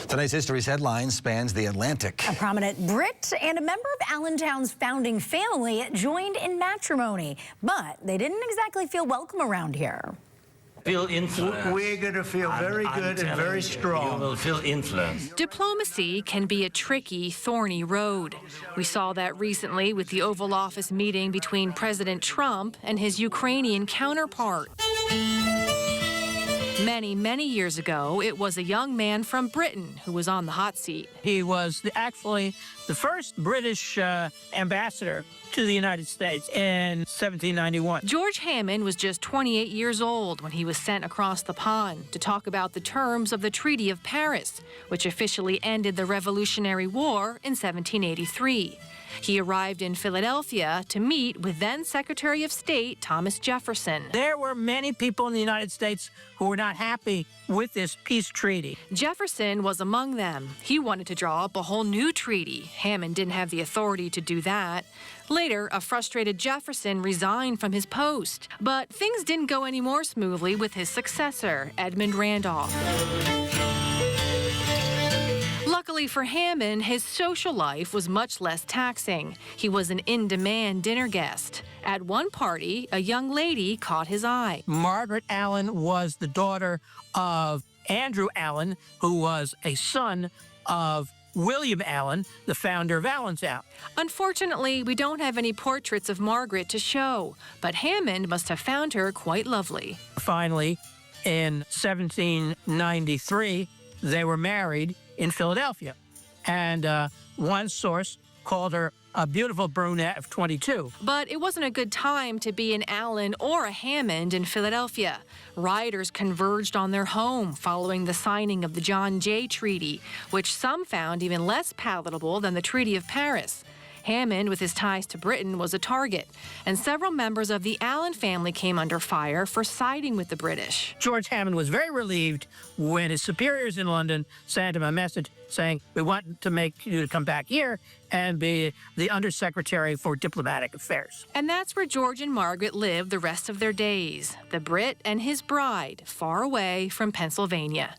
Tonight's History's headline spans the Atlantic. A prominent Brit and a member of Allentown's founding family joined in matrimony, but they didn't exactly feel welcome around here. Feel influenced. We're going to feel very good and very strong. You will feel influenced. Diplomacy can be a tricky, thorny road. We saw that recently with the Oval Office meeting between President Trump and his Ukrainian counterpart. Many, many years ago, it was a young man from Britain who was on the hot seat. He was actually the first British ambassador to the United States in 1791. George Hammond was just 28 years old when he was sent across the pond to talk about the terms of the Treaty of Paris, which officially ended the Revolutionary War in 1783. He arrived in Philadelphia to meet with then Secretary of State Thomas Jefferson. There were many people in the United States who were not happy with this peace treaty. Jefferson was among them. He wanted to draw up a whole new treaty. Hammond didn't have the authority to do that. Later, a frustrated Jefferson resigned from his post. But things didn't go any more smoothly with his successor, Edmund Randolph. Luckily for Hammond, his social life was much less taxing. He was an in-demand dinner guest. At one party, a young lady caught his eye. Margaret Allen was the daughter of Andrew Allen, who was a son of William Allen, the founder of Allentown. Unfortunately, we don't have any portraits of Margaret to show, but Hammond must have found her quite lovely. Finally, in 1793, they were married in Philadelphia. And one source called her a beautiful brunette of 22. But it wasn't a good time to be an Allen or a Hammond in Philadelphia. Rioters converged on their home following the signing of the John Jay Treaty, which some found even less palatable than the Treaty of Paris. Hammond, with his ties to Britain, was a target, and several members of the Allen family came under fire for siding with the British. George Hammond was very relieved when his superiors in London sent him a message saying, "We want to make you to come back here and be the Undersecretary for Diplomatic Affairs." And that's where George and Margaret lived the rest of their days, the Brit and his bride, far away from Pennsylvania.